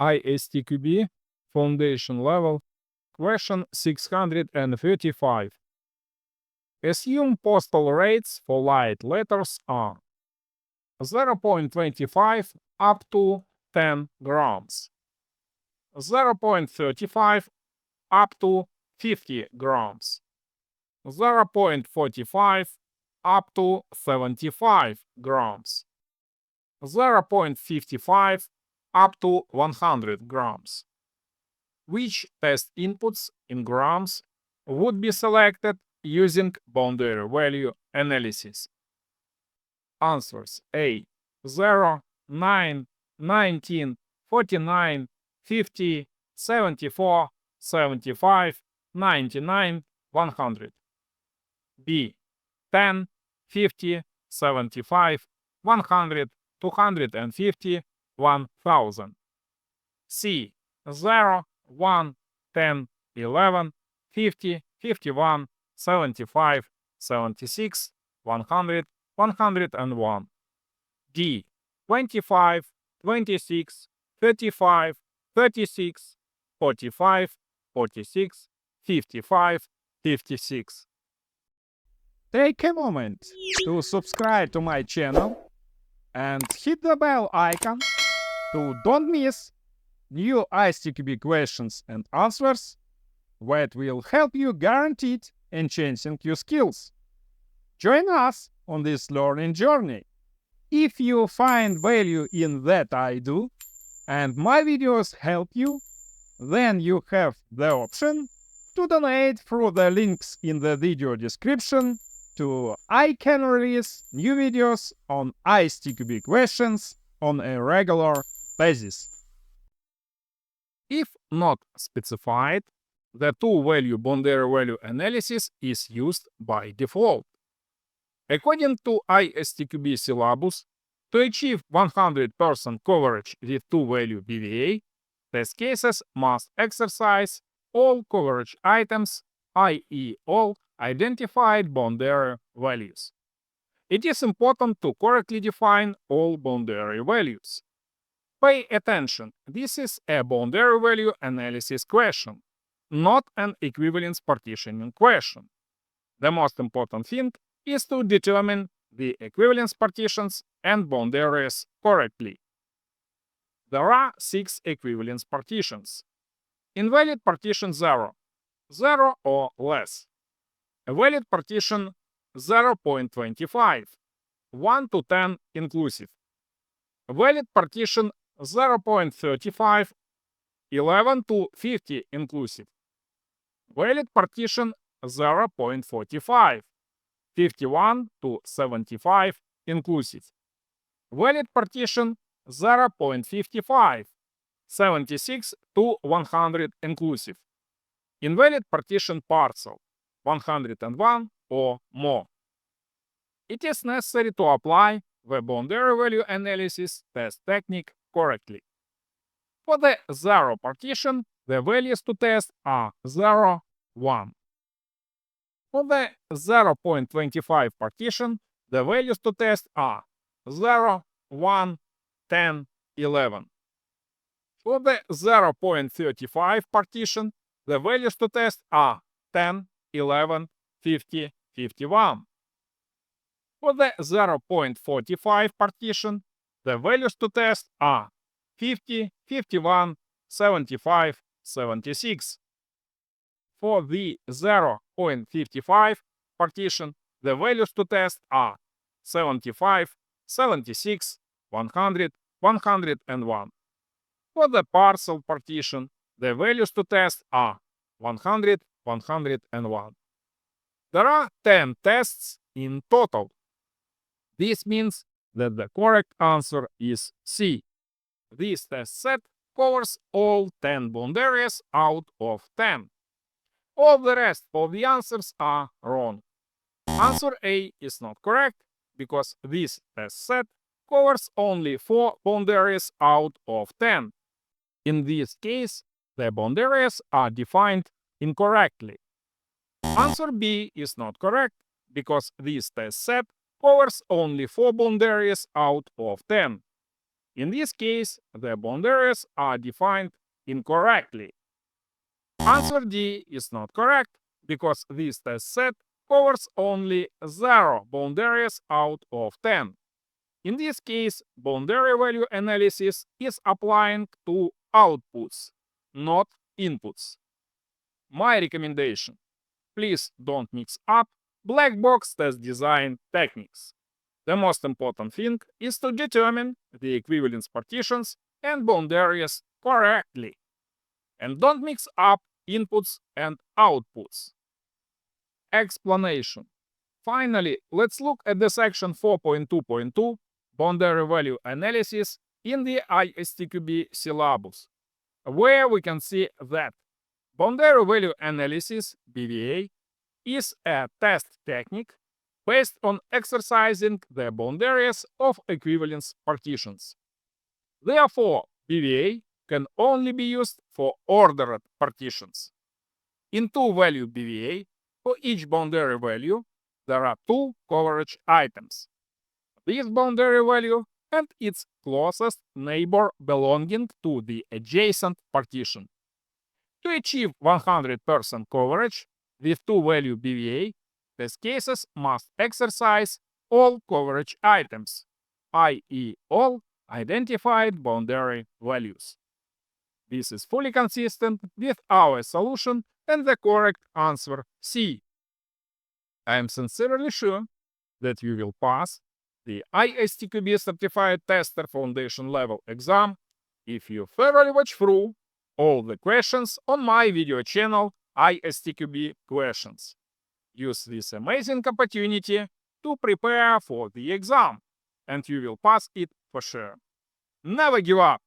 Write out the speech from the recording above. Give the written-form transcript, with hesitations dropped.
ISTQB Foundation Level, question 635. Assume postal rates for light letters are 0.25 up to 10 grams, 0.35 up to 50 grams, 0.45 up to 75 grams, 0.55 up to 100 grams. Which test inputs in grams would be selected using boundary value analysis? Answers: A. 0, 9, 19, 49, 50, 74, 75, 99, 100. B. 10, 50, 75, 100, 250, 1000. C. 0, 1, 10, 11, 50, 51, 75, 76, 100, 101. D. 25, 26, 35, 36, 45, 46, 55, 56. Take a moment to subscribe to my channel and hit the bell icon to don't miss new ISTQB questions and answers that will help you guaranteed enhancing your skills. Join us on this learning journey. If you find value in that I do and my videos help you, then you have the option to donate through the links in the video description to I can release new videos on ISTQB questions on a regular basis. If not specified, the two-value boundary value analysis is used by default. According to ISTQB Syllabus, to achieve 100% coverage with two-value BVA, test cases must exercise all coverage items, i.e. all identified boundary values. It is important to correctly define all boundary values. Pay attention, this is a boundary value analysis question, not an equivalence partitioning question. The most important thing is to determine the equivalence partitions and boundaries correctly. There are 6 equivalence partitions. Invalid partition 0, 0 or less. A valid partition 0.25, 1 to 10 inclusive. A valid partition 0.35, 11 to 50 inclusive. Valid partition 0.45, 51 to 75 inclusive. Valid partition 0.55, 76 to 100 inclusive. Invalid partition parcel 101 or more. It is necessary to apply the boundary value analysis test technique correctly. For the 0 partition, the values to test are 0, 1. For the 0.25 partition, the values to test are 0, 1, 10, 11. For the 0.35 partition, the values to test are 10, 11, 50, 51. For the 0.45 partition, the values to test are 50, 51, 75, 76. For the 0.55 partition, the values to test are 75, 76, 100, 101. For the parcel partition, the values to test are 100, 101. There are 10 tests in total. This means that the correct answer is C. This test set covers all 10 boundaries out of 10. All the rest of the answers are wrong. Answer A is not correct because this test set covers only 4 boundaries out of 10. In this case, the boundaries are defined incorrectly. Answer B is not correct because this test set covers only 4 boundaries out of 10. In this case, the boundaries are defined incorrectly. Answer D is not correct because this test set covers only 0 boundaries out of 10. In this case, boundary value analysis is applying to outputs, not inputs. My recommendation: please don't mix up black box test design techniques. The most important thing is to determine the equivalence partitions and boundaries correctly. And don't mix up inputs and outputs. Explanation. Finally, let's look at the section 4.2.2 boundary value analysis in the ISTQB syllabus, where we can see that boundary value analysis (BVA) is a test technique based on exercising the boundaries of equivalence partitions. Therefore, BVA can only be used for ordered partitions. In two-value BVA, for each boundary value, there are two coverage items: this boundary value and its closest neighbor belonging to the adjacent partition. To achieve 100% coverage with two-value BVA, test cases must exercise all coverage items, i.e. all identified boundary values. This is fully consistent with our solution and the correct answer C. I am sincerely sure that you will pass the ISTQB Certified Tester Foundation Level exam if you thoroughly watch through all the questions on my video channel ISTQB Questions. Use this amazing opportunity to prepare for the exam, and you will pass it for sure. Never give up!